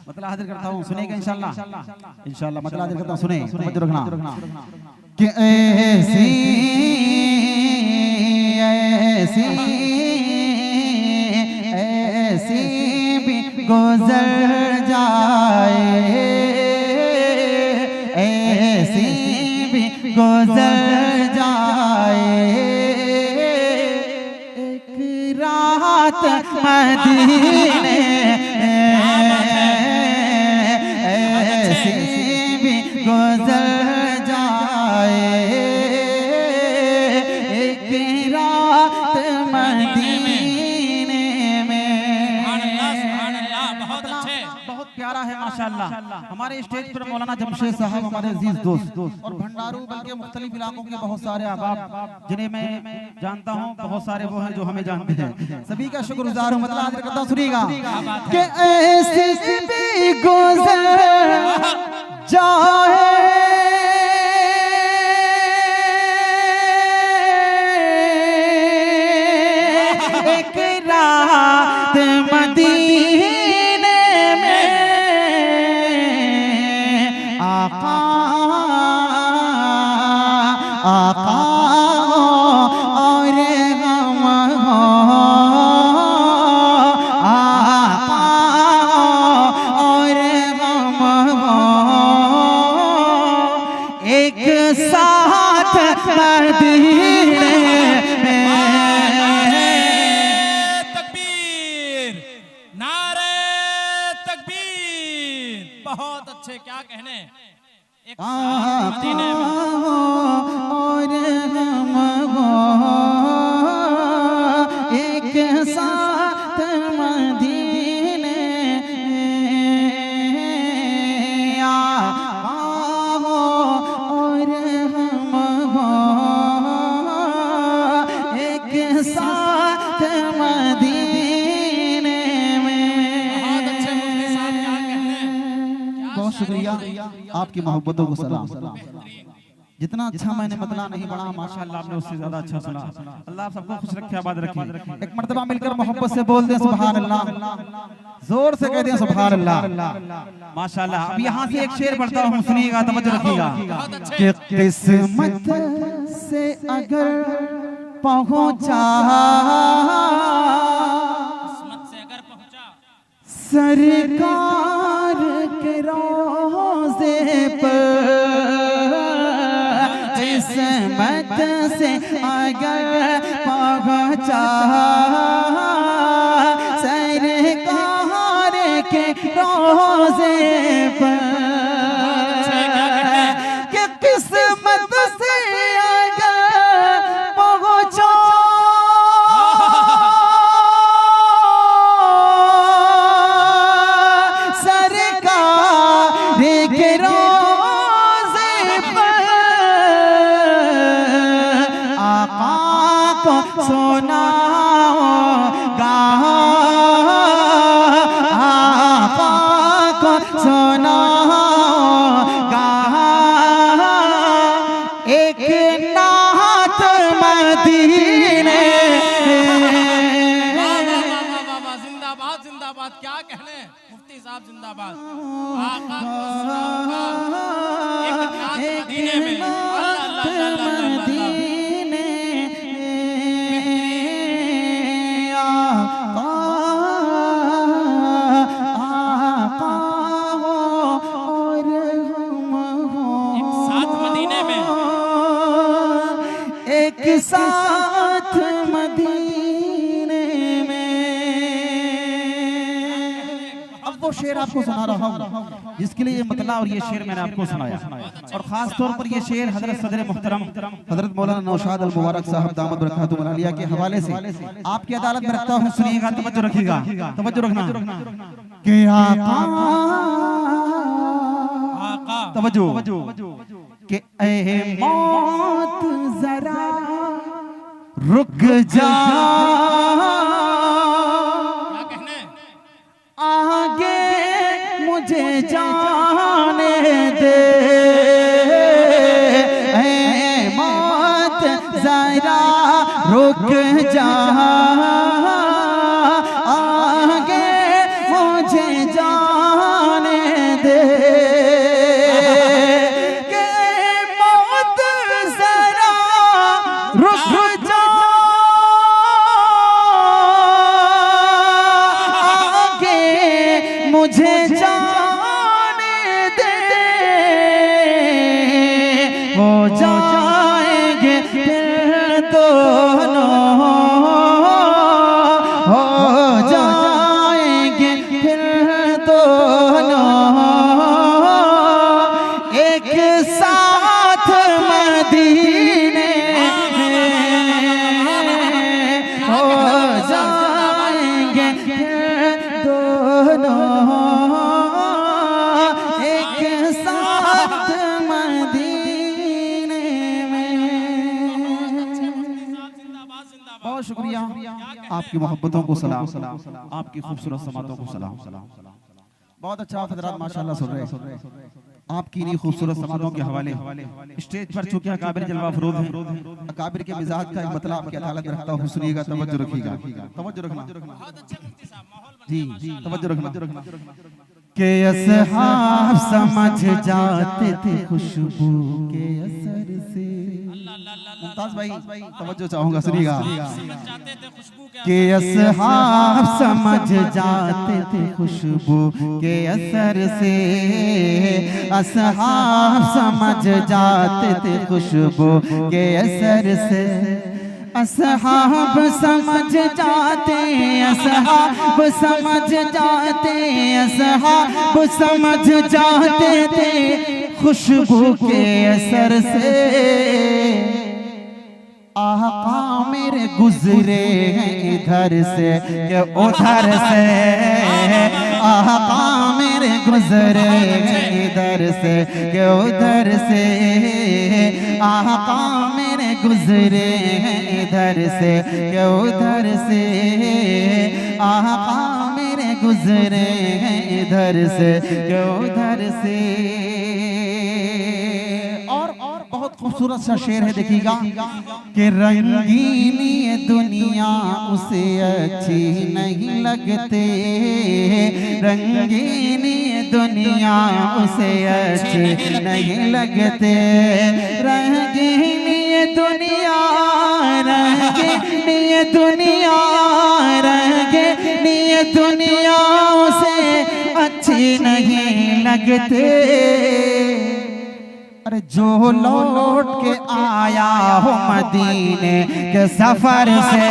मतलब हाजिर करता हूँ, सुनेगा इंशाल्लाह इंशाल्लाह। मतलब हाजिर करता हूँ, सुने तवज्जो रखना कि ऐसी ऐसी ऐसी भी गुजर जाए, ऐसी भी गुजर जाए एक रात मदीने, ऐसी भी गुजर जाए एक रात मदीने में। बहुत अच्छे, बहुत प्यारा है माशाअल्लाह। हमारे स्टेज पर मौलाना जमशेद साहब हमारे अजीज दोस्त और भंडारू बल्कि मुख्तलिफ इलाकों के बहुत सारे अहबाब जिन्हें मैं जानता हूँ, बहुत सारे वो हैं जो हमें जानते हैं। सभी का शुक्रगुजार हूँ। मतलब हाजिर करता हूँ, सुनिएगा कि ऐसी भी गुजर जाए एक रात मदीने में, आका आका और हम आका और हम एक साथ मदीने में। तकबीर, नारे तकबीर। बहुत अच्छे, क्या कहने। एक साथ मदीने में और हम एक साथ मदीने और हम एक साथ मदीने में। बहुत अच्छे मुफ्ती साहब, क्या कहने। बहुत शुक्रिया, आपकी मोहब्बतों को सलाम। जितना अच्छा मैंने मतलब नहीं बढ़ा माशाअल्लाह, आपने उससे ज्यादा अच्छा सुना। अल्लाह आप सबको खुश रखे, आबाद रखे। एक मर्तबा मिलकर मोहब्बत से बोल दें सुभान अल्लाह, जोर से कह दें सुभान अल्लाह माशाअल्लाह। अब यहाँ से एक शेर पढ़ता हूँ, सुनिएगा, तवज्जो रखिएगा कि किस्मत से अगर पहुँचा, किस्मत से अगर पहुंचा सरकार के रोज़े पर, किस्मत से अगर पहुँचा सरकार के रोज़े पर, कि किस्मत से अगर पहुँचा सरकार के रोज़े पर, आका को सुनाओगा, आका को सुनाओगा एक नात मदीने। जिंदाबाद जिंदाबाद, क्या कहने। मुफ्ती साहब जिंदाबाद। आका को सुनाऊंगा एक नात मदीने में। अल्लाह अल्लाह अल्लाह मदीने आका और हम एक साथ मदीने में, एक साथ मदीने में। अब वो शेर आपको सुना रहा हूँ जिसके लिए ये मतला और ये शेर मैंने आपको सुनाया, और खास तौर पर ये शेर हजरत सदर मुहतरम हजरत मौलाना नौशाद अल मुबारक साहब दामद बरकातुहु अलिया के हवाले से आपकी अदालत में रखता हूँ। सुनिएगा, तवज्जो रखिएगा, तवज्जो रखना कि आका तवज्जो कि ऐ मौत जरा रुक जा, क्या कहने। आगे मुझे जाने दे, ऐ मौत जरा रुक जा, आगे मुझे जाने मुझे जाने दे, हो जाएंगे फिर दोनों, हो जाएंगे फिर दोनों एक साथ मदीने में, हो जाएंगे फिर दोनों एक साथ मदीने में। बहुत शुक्रिया, आपकी मोहब्बतों को सलाम, आपकी खूबसूरत समातों को सलाम। बहुत अच्छा आप हजरात माशाल्लाह सुन रहे हैं। आपकी इन्हीं खूबसूरत समातों के हवाले स्टेज पर चूंकि अकाबिर जलवा फरोज हैं, अकाबिर के मिजाज का एक मतलब आपकी अदालत में रखता हूँ, सुनिएगा, तवज्जो रखिएगा, तवज्जो रखना जी, तवज्जो रखना के असहाब समझ जाते थे खुशबू के असर से। मुमताज भाई तवज्जो चाहूंगा, सुनिएगा के असहाब समझ जाते थे खुशबू के असर से, असहाब समझ जाते थे खुशबू के असर से, असहाब समझ जाते, असहाब समझ जाते, असहाब समझ जाते थे खुशबू के असर से। आका मेरे गुजरे हैं इधर से कि उधर से, आका मेरे गुजरे हैं इधर से कि उधर से, आका मेरे गुजरे हैं इधर से कि उधर से, आका मेरे गुजरे हैं इधर से कि उधर से। और बहुत खूबसूरत सा शेर है, देखिएगा कि रंगीनी ये दुनिया उसे अच्छी नहीं लगते, रंगीनी ये दुनिया उसे अच्छी नहीं लगते, रंगीनी ये दुनिया, रंगीनी ये दुनिया, रंगीनी ये दुनिया उसे अच्छी नहीं लगते। अरे जो लौट के आया हो मदीने के सफर से,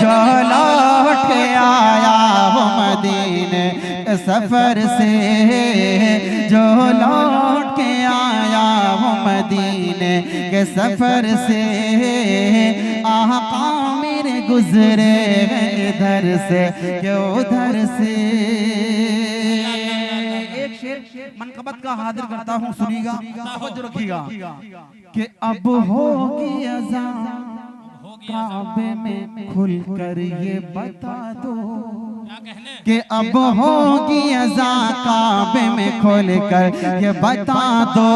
जो लौट के आया हो मदीने के सफर से, जो लौट के आया हो मदीने के सफर से, आका मेरे गुजरे हैं इधर से कि उधर से। मनकबत का हाजिर करता हूँ, सुनिएगा, तवज्जो रखिएगा कि अब होगी अज़ान काबे में खुलकर ये बता दो, कि अब होगी अज़ान काबे में खुलकर ये बता दो,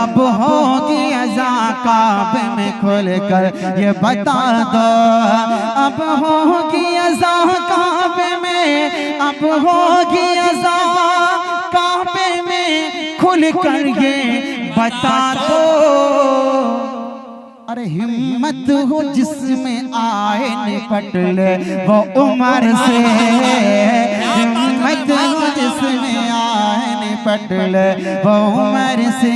अब होगी अज़ान काबे में खुलकर ये बता दो, अब होगी अज़ान काबे में, अब होगी अज़ान काबे में खुल कर ये बता दो। अरे हिम्मत हो जिसमें आए निपट ले वो उमर से, हिम्मत हो जिसमें आए निपट ले वो उमर से,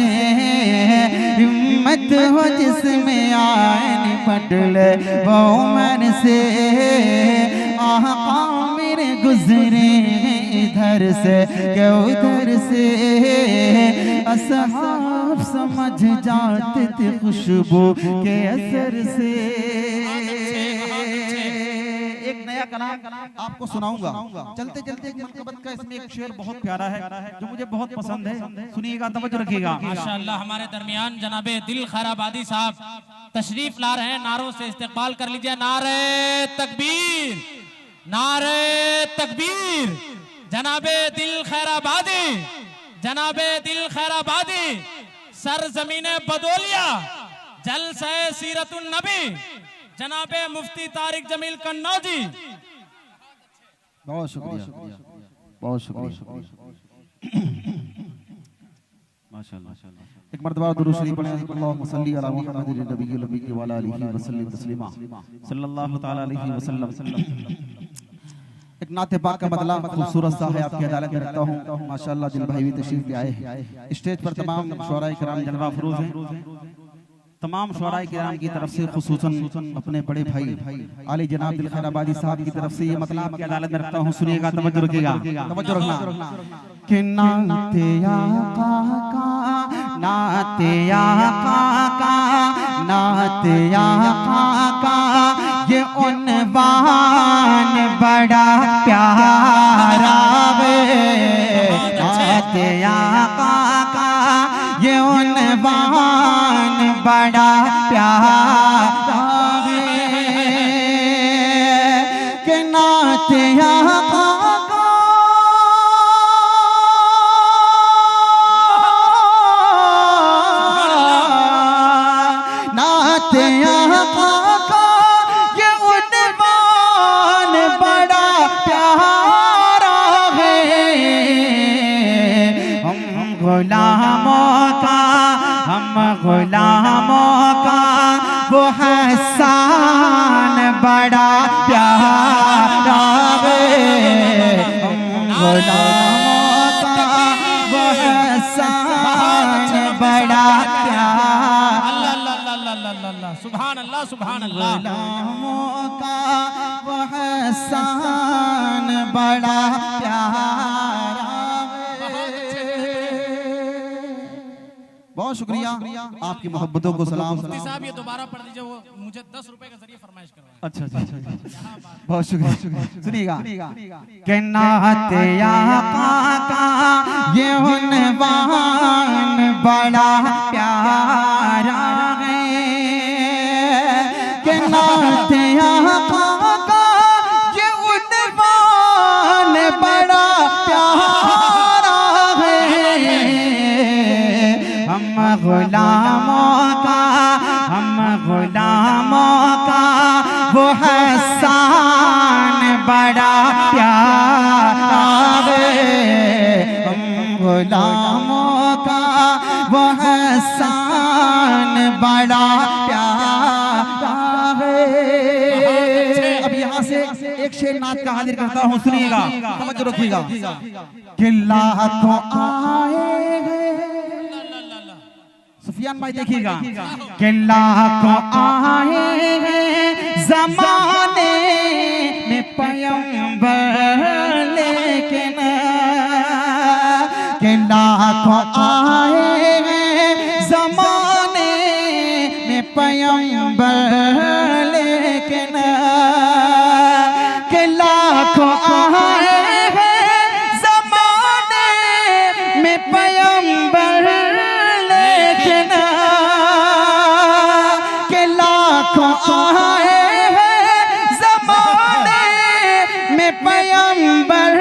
हिम्मत हो जिसमें आए निपट ले वो उमर से, आका मेरे गुजरे इधर से के उधर से, असहाब समझ जाते थे खुशबू के असर से। एक नया कलाम आपको सुनाऊंगा, चलते चलते मनकबत का इसमें एक शेर बहुत प्यारा है जो मुझे बहुत पसंद है, सुनिएगा, तवज्जो रखिएगा। माशाअल्लाह हमारे दरमियान जनाबे दिल खैराबादी साहब तशरीफ ला रहे हैं, नारों से इस्तकबाल कर लीजिए। नारे तकबीर, नारे तकबीर। जनाबे दिल खैराबादी, जनाबे दिल खैराबादी, सरजमीने बदौलिया, जलसे सीरतुन नबी, जनाबे मुफ्ती तारिक जमील कन्नौजी। बहुत शुक्रिया, बहुत शुक्रिया, माशाअल्लाह। एक मर्तबा दुरूद शरीफ पढ़ें, अल्लाहुम्मा सल्ली अला मुहम्मदिन नबिय्यिल उम्मी व अला आलिहि व सल्लिम तस्लीमा, सल्लल्लाहु तआला अलैहि वसल्लम। एक नाते पाक का बदला खूबसूरत सा है आपकी अदालत में रखता हूँ। माशाअल्लाह दिल भाई भी तशरीफ ले आए हैं। स्टेज पर तमाम शुअराए किराम जलवा फरोज हैं। तमाम शुअराए किराम की तरफ से खुसूसन अपने बड़े भाई आली जनाब दिल खैराबादी साहब की तरफ से ये मतलब आपकी अदालत में रखता हूँ। सुनिएगा, तवज्जो रखिएगा, तवज्जो रखना कि नाते आका का, नाते आका का, नाते आका का ये उन्वान बड़ा प्यारा वे, नाते आका का ये उन्वान बड़ा प्यारा वे, कि नाते आका का, नाते आका का ये उन्वान बड़ा प्यारा है। हम गुलामों का, हम गुलामों का वो हसान बड़ा प्यारा है। हम गुलामों का वो हसान बड़ा प्यारा, सुभान अल्लाह, सुभान अल्लाह। गुलामों का वो हसान बड़ा प्यारा बहुत शुक्रिया आपकी मोहब्बतों को सलाम। मुफ्ती साहब ये दोबारा पढ़ दीजिए, वो मुझे 10 रुपए के जरिए फरमाइश करवाएं। अच्छा, बहुत शुक्रिया। सुनिएगा कि नाते आका का ये उन्वान बड़ा प्यारा है, कि नाते आका का ये उन्वान बड़ा प्यारा है। हम गुलामों का, हम गुलामों का वो हसान बड़ा प्यारा है। हम गुलामों का वो हसान बड़ा प्यारा है। अब यहाँ से एक शेर नात का हाजिर करता हूँ, सुनिएगा, तवज्जो रखिएगा। कि लाखों आए सुफियान भाई देखिएगा, कि लाखों आए हैं ज़माने में पैगंबर लेकिन, कि लाखों आए हैं ज़माने में पैगंबर लेकिन, कि लाखों आए हैं ज़माने में पैगंबर लेकिन, के लाखों आए हैं ज़माने में पैगंबर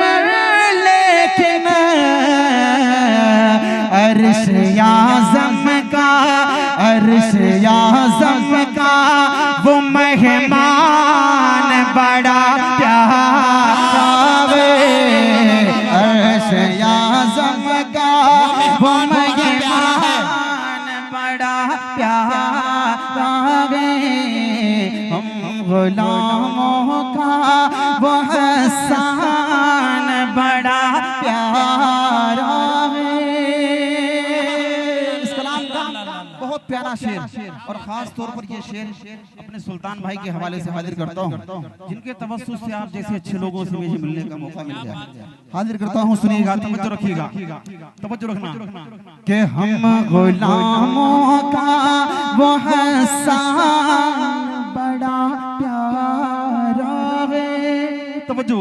लेकिन, अर्श आज़म का, अर्श आज़म का वो मेहमान बड़ा प्यारा वे, अर्श आज़म का वो मेहमान बड़ा प्यारा वे। हम गुलामों का वो हसान बड़ा प्यारा है। इस कलाम का बहुत प्यारा शेर, और खास तौर पर ये शेर अपने सुल्तान भाई के हवाले से हाजिर करता हूँ, जिनके तवस्सुस से आप जैसे अच्छे लोगों से मुझे मिलने का मौका मिल गया। हाजिर करता हूँ, सुनिएगा, तवज्जो रखिएगा, तवज्जो रखना कि हम गुलामों का वो हसान बड़ा प्यारा है। तवज्जो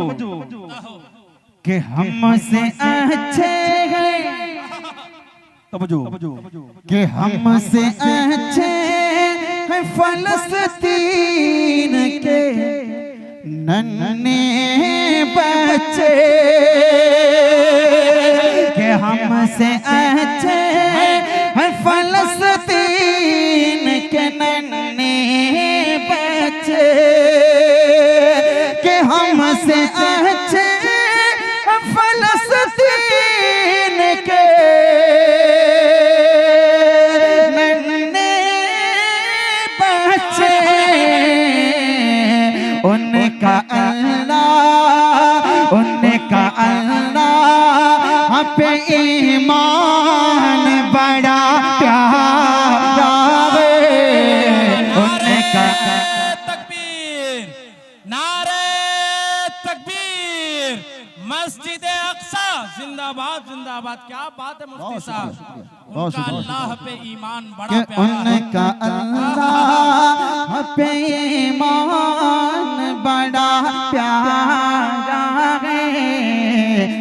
कि हमसे अच्छे हैं, तवज्जो कि हमसे अच्छे हैं फलस्तीन के नन्हे बच्चे, कि हमसे अच्छे हैं फलस्तीन के नन्हे बच्चे, कि हमसे अच्छे फलस्तीन के नन्हे बच्चे, उनका अल्लाह पे ईमान बड़ा प्यारा है उनका। तकबीर, नारे तकबीर, मस्जिद अक्सा जिंदाबाद जिंदाबाद। क्या बात है मुफ्ती साहब, उनका अल्लाह पे ईमान बड़ा प्यारा, उनका अल्लाह पे ईमान बड़ा प्यारा है।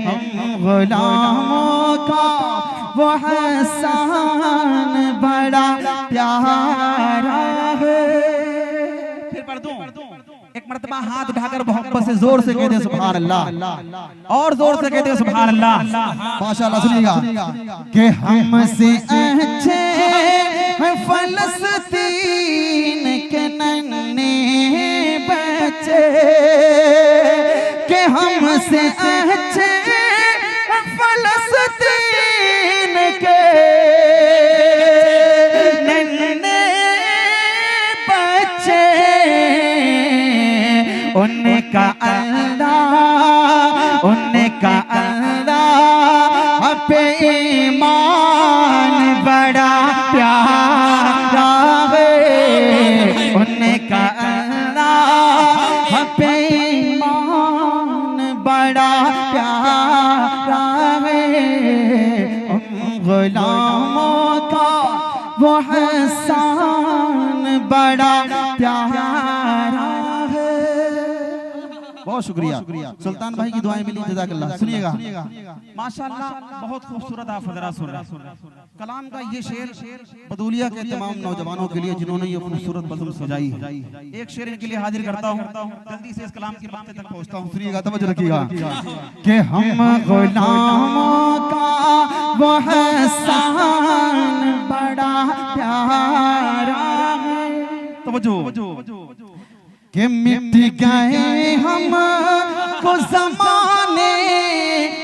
हम गुलामों का वो हसन बड़ा प्यारा है। फिर पढ़ दूं एक मर्तबा हाथ उठाकर मोहब्बत से जोर से कह दे सुभान अल्लाह, और जोर से कह दे सुभान अल्लाह। माशाअल्लाह सुनिएगा कि हमसे अच्छे फलस्तीन के नन्हे बच्चे, कि हमसे अच्छे फलस्तीन के नन्हे बच्चे, उनका अल्लाह पे ईमान बड़ा प्यारा है। उनका अल्लाह पे ईमान बड़ा प्यारा है। उन गुलामों का वो हसन बड़ा प्यारा है। बहुत शुक्रिया सुल्तान भाई की दुआएं मिली, जज़ाकल्लाह। सुनिएगा माशाअल्लाह, बहुत खूबसूरत आप हज़रात सुन रहे हैं। कलाम का ये शेर बदूलिया के तमाम नौजवानों के लिए जिन्होंने ये खूबसूरत बज़म सजाई है, एक शेर इनके लिए हाजिर करता हूँ, जल्दी से इस कलाम की बातें तक पहुँचता हूँ। सुनिएगा, तवज्जो रखिएगा कि हम गुलामों का वो हसन बड़ा प्यारा है। तवज्जो कि मिट गए हम को ज़माने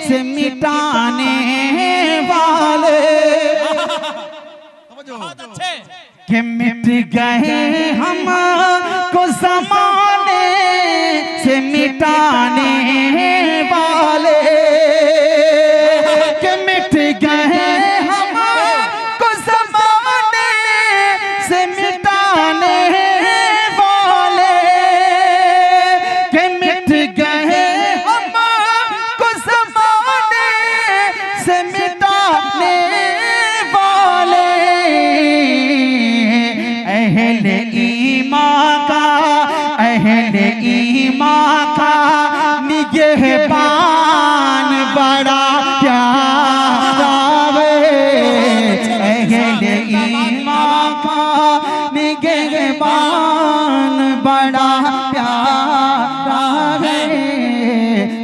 से मिटाने वाले, बहुत अच्छे, कि मिट गए हम को ज़माने से मिटाने वाले, कि मिट गए हम को ज़माने से मिटाने ईमान का निगहबान बड़ा प्यारा है। अहले ईमान का निगहबान बड़ा प्यारा है।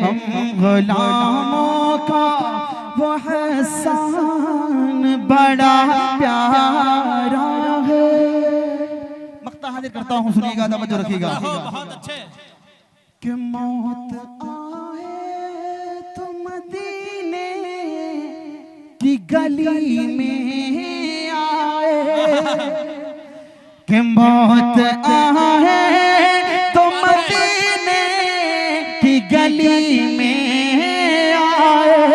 हम गुलामों का वो हसन बड़ा प्यारा है। हाजिर करता हूँ, सुनिएगा, तवज्जो रखिएगा। बहुत अच्छे, कि मौत आए तो मदीने की गली में आए, कि मौत आए तो मदीने की गली में आए,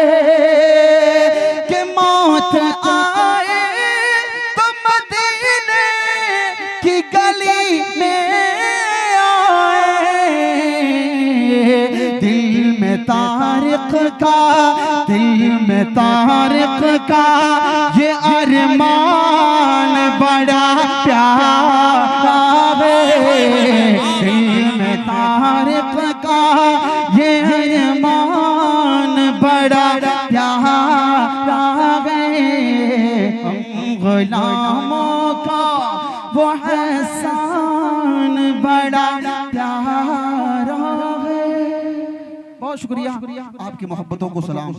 कि मौत आए तो मदीने की गली में आए। दिल में तारिक का ये अरमान बड़ा प्यारा है। दिल में तारिक का ये अरमान बड़ा प्यारा है। हम गुलामों का वो हसन बड़ा प्यारा है। बहुत शुक्रिया, आपकी मोहब्बतों को सलाम,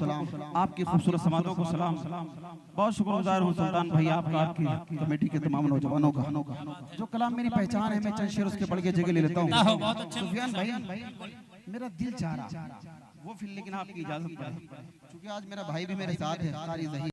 आपकी खूबसूरत समातों को सलाम। बहुत शुक्रगुजार हूँ सुल्तान भाई आपका, आपकी कमेटी के तमाम नौजवानों का। जो कलाम मेरी पहचान है, मैं चंद शेर उसके पढ़ के जगह ले लेता हूँ। सुफियान भाई, मेरा दिल चाह रहा वो फिर, लेकिन आपकी इजाजत पर, क्योंकि आज मेरा भाई भी मेरे साथ है।